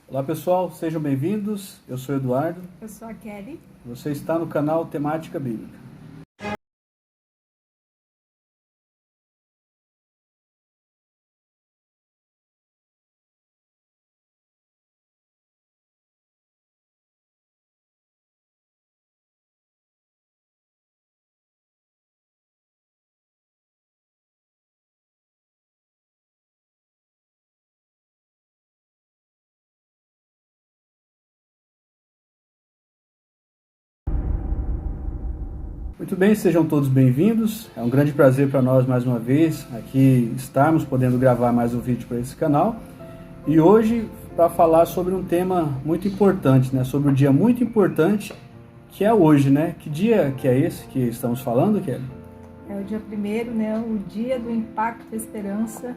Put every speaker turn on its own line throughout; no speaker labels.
Olá pessoal, sejam bem-vindos. Eu sou Eduardo.
Eu sou a Kelly.
Você está no canal Temática Bíblica. Muito bem, sejam todos bem-vindos. É um grande prazer para nós mais uma vez aqui estarmos podendo gravar mais um vídeo para esse canal. E hoje para falar sobre um tema muito importante, né? Sobre um dia muito importante que é hoje, né? Que dia que é esse que estamos falando, Kelly?
É o dia 1º, né? O dia do Impacto Esperança,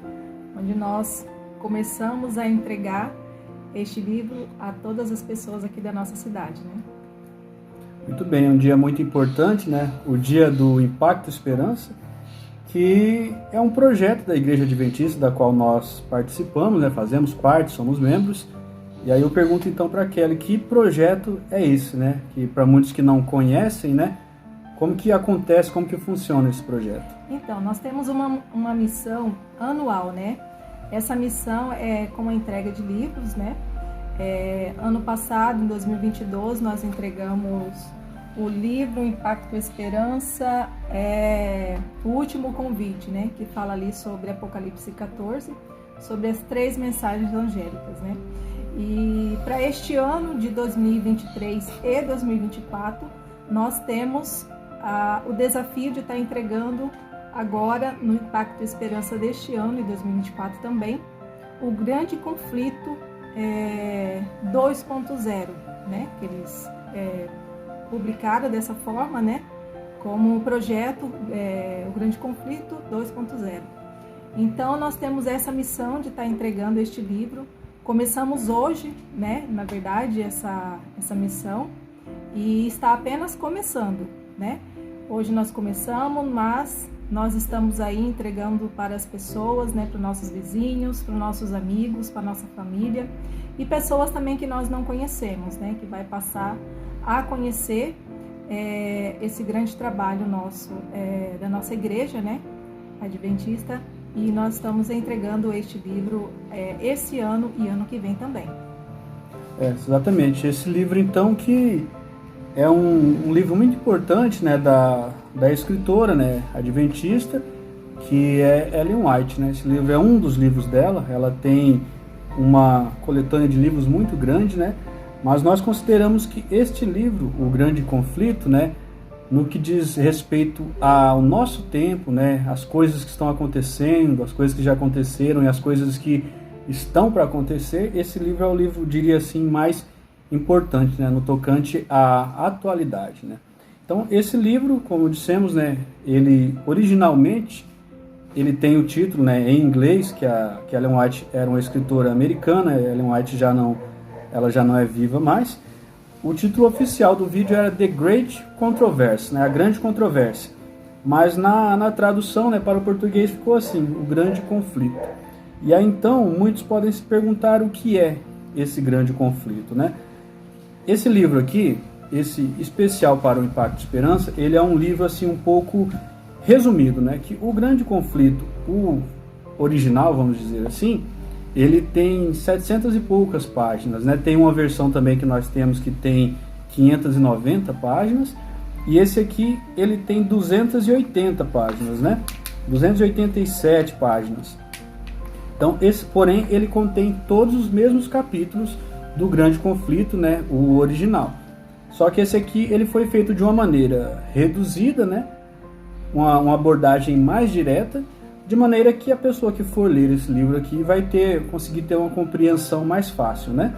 onde nós começamos a entregar este livro a todas as pessoas aqui da nossa cidade, né?
Muito bem, é um dia muito importante, né? O dia do Impacto Esperança, que é um projeto da Igreja Adventista da qual nós participamos, né? Fazemos parte, somos membros. E aí eu pergunto então para a Kelly, que projeto é esse, né? Que para muitos que não conhecem, né? Como que acontece, como que funciona esse projeto?
Então, nós temos uma missão anual, né? Essa missão é com a entrega de livros, né? Ano passado, em 2022, nós entregamos o livro Impacto Esperança, o último convite, né? Que fala ali sobre Apocalipse 14, sobre as 3 mensagens angélicas, né? E para este ano de 2023 e 2024, nós temos o desafio de estar entregando agora no Impacto Esperança deste ano e 2024 também, o grande conflito 2.0, né? Que eles publicaram dessa forma, né? Como um projeto, o grande conflito 2.0. Então nós temos essa missão de estar entregando este livro. Começamos hoje, né? Na verdade, essa missão, e está apenas começando, né? Hoje nós começamos, mas nós estamos aí entregando para as pessoas, né, para os nossos vizinhos, para os nossos amigos, para a nossa família e pessoas também que nós não conhecemos, né, que vai passar a conhecer esse grande trabalho nosso, da nossa igreja, né, adventista, e nós estamos entregando este livro esse ano e ano que vem também.
Exatamente, esse livro então que é um livro muito importante, né, da escritora, né, adventista, que é Ellen White, né? Esse livro é um dos livros dela. Ela tem uma coletânea de livros muito grande, né? Mas nós consideramos que este livro, O Grande Conflito, né, no que diz respeito ao nosso tempo, né, as coisas que estão acontecendo, as coisas que já aconteceram e as coisas que estão para acontecer, esse livro é o livro, diria assim, mais importante, né, no tocante à atualidade, né? Então, esse livro, como dissemos, né, ele originalmente ele tem o título, né, em inglês, que a Ellen White era uma escritora americana. A Ellen White ela já não é viva mais. O título oficial do vídeo era The Great Controversy, né, a grande controvérsia. Mas na tradução, né, para o português ficou assim, o grande conflito. E aí então muitos podem se perguntar o que é esse grande conflito, né? Esse livro aqui, esse especial para o Impacto Esperança, ele é um livro assim um pouco resumido, né? Que o grande conflito, o original, vamos dizer assim, ele tem 700 e poucas páginas, né? Tem uma versão também que nós temos que tem 590 páginas, e esse aqui ele tem 280 páginas, né? 287 páginas. Então, porém, ele contém todos os mesmos capítulos do grande conflito, né, o original. Só que esse aqui ele foi feito de uma maneira reduzida, né, uma abordagem mais direta, de maneira que a pessoa que for ler esse livro aqui vai conseguir ter uma compreensão mais fácil, né?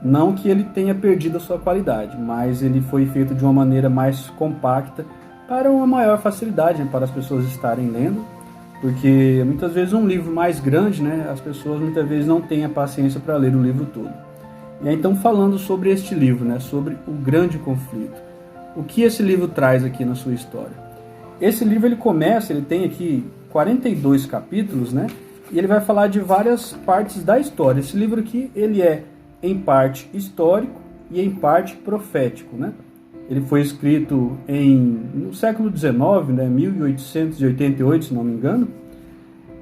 Não que ele tenha perdido a sua qualidade, mas ele foi feito de uma maneira mais compacta para uma maior facilidade, né, para as pessoas estarem lendo, porque muitas vezes um livro mais grande, né, as pessoas muitas vezes não têm a paciência para ler o livro todo. E aí, então, falando sobre este livro, né, sobre o grande conflito, o que esse livro traz aqui na sua história? Esse livro ele tem aqui 42 capítulos, né, e ele vai falar de várias partes da história. Esse livro aqui ele é em parte histórico e em parte profético, né? Ele foi escrito no século XIX, né, 1888, se não me engano.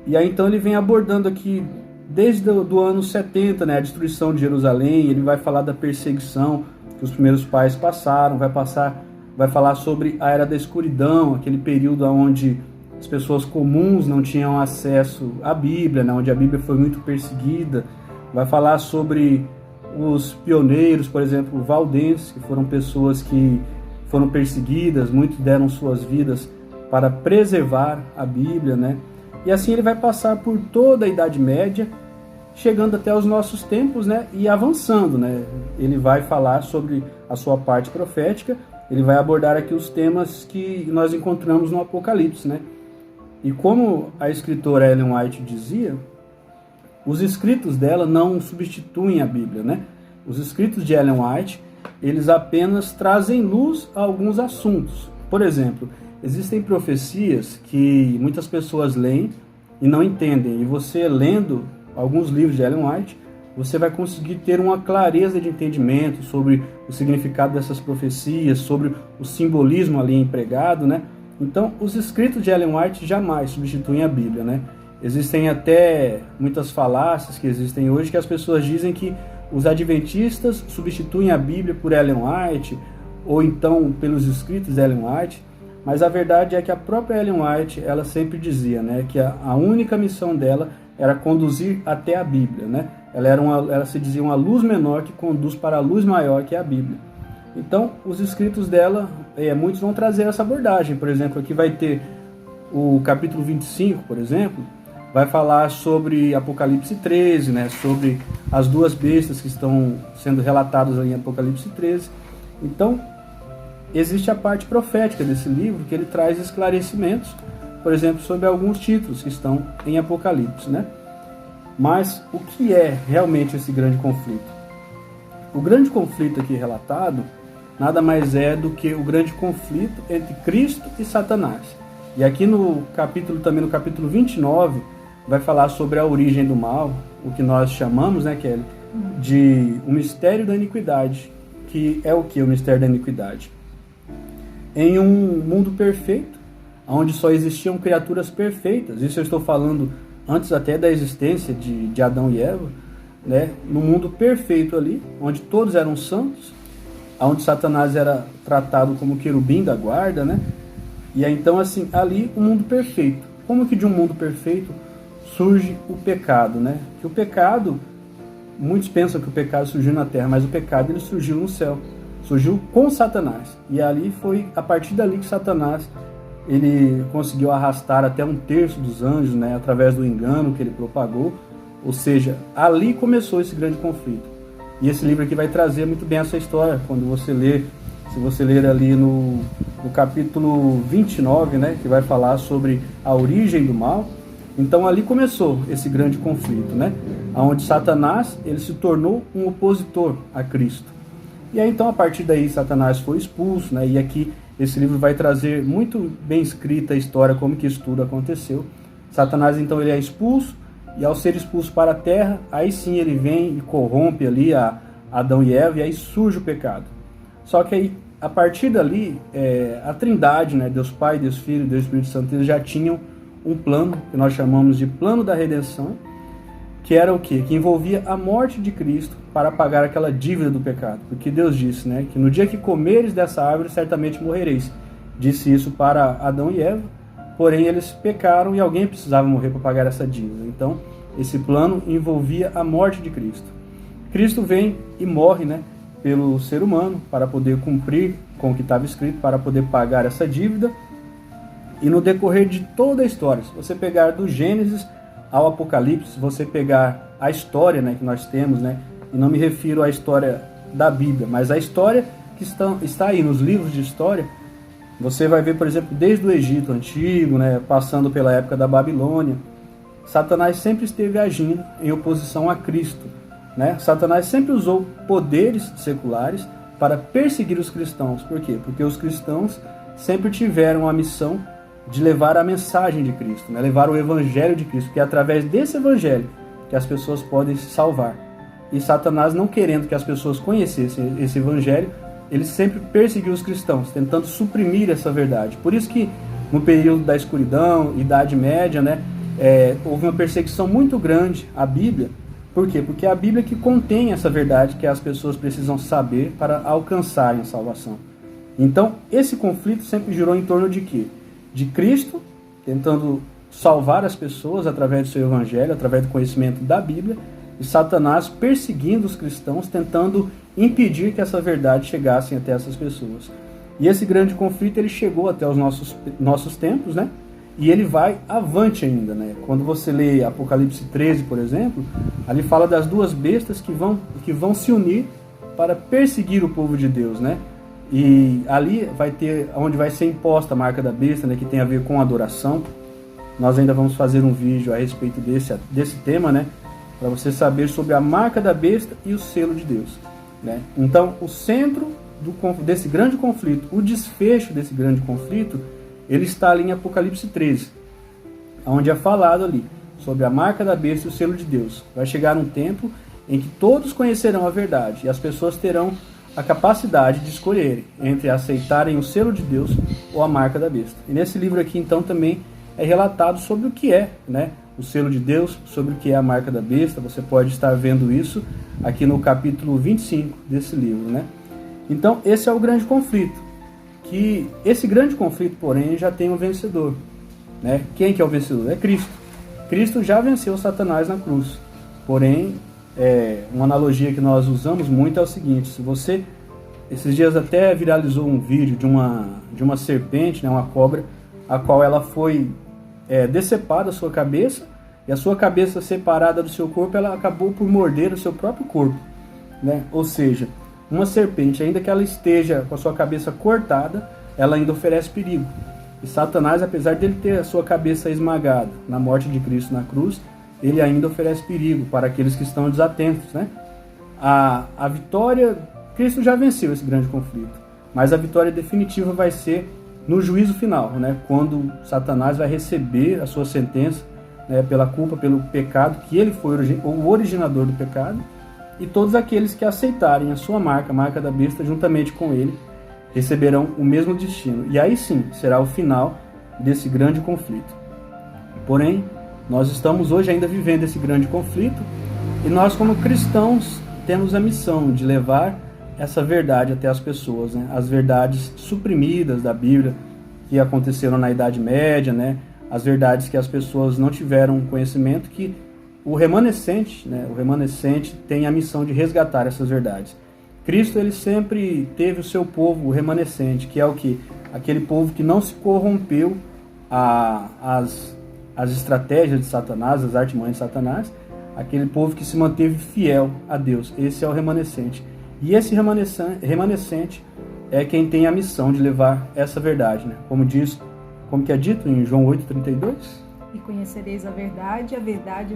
E aí então ele vem abordando aqui, desde do ano 70, né, a destruição de Jerusalém. Ele vai falar da perseguição que os primeiros pais passaram, vai falar sobre a Era da Escuridão, aquele período onde as pessoas comuns não tinham acesso à Bíblia, né, onde a Bíblia foi muito perseguida. Vai falar sobre os pioneiros, por exemplo, valdenses, que foram pessoas que foram perseguidas, muitos deram suas vidas para preservar a Bíblia, né? E assim ele vai passar por toda a Idade Média, chegando até os nossos tempos, né? E avançando, né? Ele vai falar sobre a sua parte profética, ele vai abordar aqui os temas que nós encontramos no Apocalipse, né? E como a escritora Ellen White dizia, os escritos dela não substituem a Bíblia, né? Os escritos de Ellen White, eles apenas trazem luz a alguns assuntos. Por exemplo, existem profecias que muitas pessoas leem e não entendem. E você lendo alguns livros de Ellen White, você vai conseguir ter uma clareza de entendimento sobre o significado dessas profecias, sobre o simbolismo ali empregado, né? Então, os escritos de Ellen White jamais substituem a Bíblia, né? Existem até muitas falácias que existem hoje que as pessoas dizem que os adventistas substituem a Bíblia por Ellen White ou então pelos escritos de Ellen White, mas a verdade é que a própria Ellen White, ela sempre dizia, né, que a única missão dela era conduzir até a Bíblia, né? Ela se dizia uma luz menor que conduz para a luz maior, que é a Bíblia. Então, os escritos dela, muitos vão trazer essa abordagem. Por exemplo, aqui vai ter o capítulo 25, por exemplo, vai falar sobre Apocalipse 13, né, sobre as duas bestas que estão sendo relatadas em Apocalipse 13. Então, existe a parte profética desse livro, que ele traz esclarecimentos, por exemplo, sobre alguns títulos que estão em Apocalipse, né? Mas o que é realmente esse grande conflito? O grande conflito aqui relatado nada mais é do que o grande conflito entre Cristo e Satanás. E aqui no capítulo 29, vai falar sobre a origem do mal, o que nós chamamos, né, Kelly, de o mistério da iniquidade. Que é o que? O mistério da iniquidade. Em um mundo perfeito, onde só existiam criaturas perfeitas, isso eu estou falando antes até da existência de Adão e Eva, né? No mundo perfeito ali, onde todos eram santos, onde Satanás era tratado como querubim da guarda, né? E aí, então, assim, ali um mundo perfeito. Como que de um mundo perfeito surge o pecado, né? Que o pecado, muitos pensam que o pecado surgiu na terra, mas o pecado ele surgiu no céu, surgiu com Satanás. E ali foi a partir dali que Satanás ele conseguiu arrastar até 1/3 dos anjos, né, através do engano que ele propagou. Ou seja, ali começou esse grande conflito. E esse livro aqui vai trazer muito bem essa história. Quando você ler, se você ler ali no capítulo 29, né, que vai falar sobre a origem do mal. Então ali começou esse grande conflito, né, onde Satanás ele se tornou um opositor a Cristo. E aí então a partir daí Satanás foi expulso, né, e aqui esse livro vai trazer muito bem escrita a história, como que isso tudo aconteceu. Satanás então ele é expulso, e ao ser expulso para a terra, aí sim ele vem e corrompe ali a Adão e Eva, e aí surge o pecado. Só que aí, a partir dali, a Trindade, né, Deus Pai, Deus Filho, Deus Espírito Santo, eles já tinham um plano, que nós chamamos de plano da redenção, que era o quê? Que envolvia a morte de Cristo para pagar aquela dívida do pecado. Porque Deus disse, né, que no dia que comeres dessa árvore, certamente morrereis. Disse isso para Adão e Eva, porém eles pecaram e alguém precisava morrer para pagar essa dívida. Então, esse plano envolvia a morte de Cristo. Cristo vem e morre, né, pelo ser humano, para poder cumprir com o que estava escrito, para poder pagar essa dívida. E no decorrer de toda a história, se você pegar do Gênesis ao Apocalipse, se você pegar a história, né, que nós temos, né, e não me refiro à história da Bíblia, mas a história que está aí nos livros de história, você vai ver, por exemplo, desde o Egito Antigo, né, passando pela época da Babilônia, Satanás sempre esteve agindo em oposição a Cristo, né? Satanás sempre usou poderes seculares para perseguir os cristãos. Por quê? Porque os cristãos sempre tiveram a missão de levar a mensagem de Cristo, né? Levar o evangelho de Cristo, que é através desse evangelho que as pessoas podem se salvar. e Satanás, não querendo que as pessoas conhecessem esse evangelho, ele sempre perseguiu os cristãos, tentando suprimir essa verdade. Por isso que no período da escuridão, Idade Média, né, houve uma perseguição muito grande à Bíblia. Por quê? Porque é a Bíblia que contém essa verdade que as pessoas precisam saber para alcançarem a salvação. Então, esse conflito sempre girou em torno de quê? De Cristo, tentando salvar as pessoas através do seu evangelho, através do conhecimento da Bíblia, e Satanás perseguindo os cristãos, tentando impedir que essa verdade chegasse até essas pessoas. E esse grande conflito, ele chegou até os nossos tempos, né? E ele vai avante ainda, né? Quando você lê Apocalipse 13, por exemplo, ali fala das duas bestas que vão se unir para perseguir o povo de Deus, né? E ali vai ter, onde vai ser imposta a marca da besta, né? Que tem a ver com adoração. Nós ainda vamos fazer um vídeo a respeito desse tema, né? Para você saber sobre a marca da besta e o selo de Deus, né? Então, o centro desse grande conflito, o desfecho desse grande conflito, ele está ali em Apocalipse 13, onde é falado ali sobre a marca da besta e o selo de Deus. Vai chegar um tempo em que todos conhecerão a verdade e as pessoas terão a capacidade de escolherem entre aceitarem o selo de Deus ou a marca da besta. E nesse livro aqui, então, também é relatado sobre o que é, né, o selo de Deus, sobre o que é a marca da besta. Você pode estar vendo isso aqui no capítulo 25 desse livro, né? Então, esse é o grande conflito. Que esse grande conflito, porém, já tem um vencedor, né? Quem que é o vencedor? É Cristo. Cristo já venceu Satanás na cruz. Porém, uma analogia que nós usamos muito é o seguinte: se você, esses dias até viralizou um vídeo de uma serpente, né, uma cobra, a qual ela foi decepada a sua cabeça, e a sua cabeça separada do seu corpo, ela acabou por morder o seu próprio corpo, né? Ou seja, uma serpente, ainda que ela esteja com a sua cabeça cortada, ela ainda oferece perigo. E Satanás, apesar de ele ter a sua cabeça esmagada na morte de Cristo na cruz, ele ainda oferece perigo para aqueles que estão desatentos, né? A vitória, Cristo já venceu esse grande conflito, mas a vitória definitiva vai ser no juízo final, né? Quando Satanás vai receber a sua sentença, né, pela culpa, pelo pecado, que ele foi o originador do pecado, e todos aqueles que aceitarem a sua marca, a marca da besta, juntamente com ele, receberão o mesmo destino. E aí sim, será o final desse grande conflito. Porém, nós estamos hoje ainda vivendo esse grande conflito, e nós, como cristãos, temos a missão de levar essa verdade até as pessoas, né? As verdades suprimidas da Bíblia, que aconteceram na Idade Média, né? As verdades que as pessoas não tiveram conhecimento, que o remanescente, né? O remanescente tem a missão de resgatar essas verdades. Cristo, ele sempre teve o seu povo, o remanescente, que é o que? Aquele povo que não se corrompeu às estratégias de Satanás, às artimanhas de Satanás, aquele povo que se manteve fiel a Deus. Esse é o remanescente. E esse remanescente é quem tem a missão de levar essa verdade, né? Como que é dito em João 8,32?
E conhecereis a verdade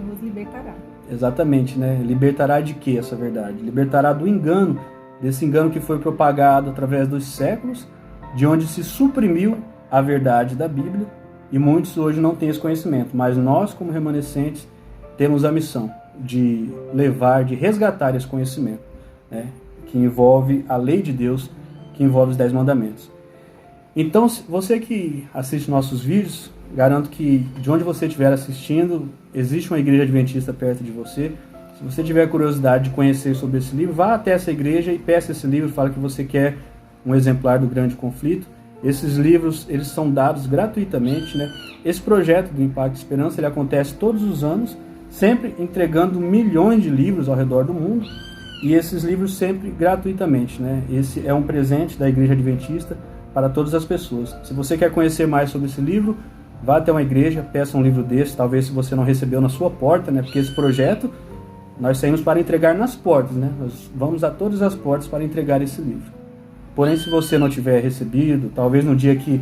vos libertará.
Exatamente, né? Libertará de quê essa verdade? Libertará do engano, desse engano que foi propagado através dos séculos, de onde se suprimiu a verdade da Bíblia, e muitos hoje não têm esse conhecimento. Mas nós, como remanescentes, temos a missão de levar, de resgatar esse conhecimento, né? Que envolve a lei de Deus, que envolve os 10 mandamentos. Então, você que assiste nossos vídeos, garanto que de onde você estiver assistindo, existe uma igreja adventista perto de você. Se você tiver curiosidade de conhecer sobre esse livro, vá até essa igreja e peça esse livro, fala que você quer um exemplar do Grande Conflito. Esses livros, eles são dados gratuitamente, né? Esse projeto do Impacto Esperança, ele acontece todos os anos, sempre entregando milhões de livros ao redor do mundo, e esses livros sempre gratuitamente, né? Esse é um presente da Igreja Adventista para todas as pessoas. Se você quer conhecer mais sobre esse livro, vá até uma igreja, peça um livro desse, talvez se você não recebeu na sua porta, né? Porque esse projeto, nós saímos para entregar nas portas, né? Nós vamos a todas as portas para entregar esse livro. Porém, se você não tiver recebido, talvez no dia que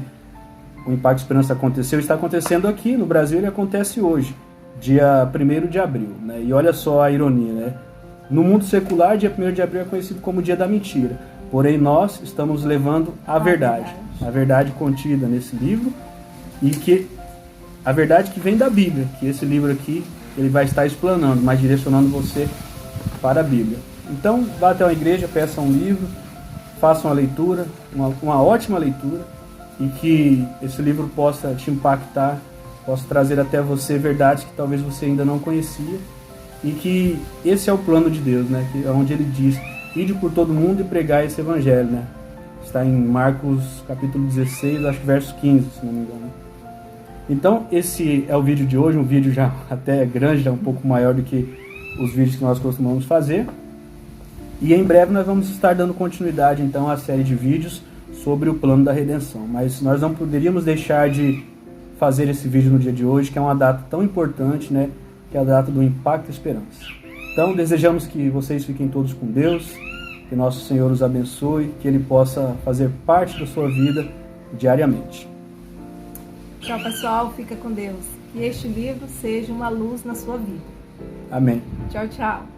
o Impacto Esperança aconteceu, está acontecendo aqui no Brasil, ele acontece hoje, dia 1º de abril, né? E olha só a ironia, né? No mundo secular, dia 1º de abril é conhecido como dia da mentira. Porém, nós estamos levando a verdade contida nesse livro, e que a verdade que vem da Bíblia, que esse livro aqui, ele vai estar explanando, mas direcionando você para a Bíblia. Então, vá até uma igreja, peça um livro, faça uma leitura, uma ótima leitura, e que esse livro possa te impactar, possa trazer até você verdades que talvez você ainda não conhecia, e que esse é o plano de Deus, né? Que é onde ele diz: ide por todo mundo e pregar esse evangelho, né? Está em Marcos capítulo 16, acho que verso 15, se não me engano. Então, esse é o vídeo de hoje, um vídeo já até grande, já um pouco maior do que os vídeos que nós costumamos fazer. E em breve nós vamos estar dando continuidade, então, à série de vídeos sobre o plano da redenção. Mas nós não poderíamos deixar de fazer esse vídeo no dia de hoje, que é uma data tão importante, né? Que é a data do Impacto Esperança. Então, desejamos que vocês fiquem todos com Deus, que nosso Senhor os abençoe, que Ele possa fazer parte da sua vida diariamente.
Tchau, pessoal. Fica com Deus. Que este livro seja uma luz na sua vida.
Amém.
Tchau, tchau.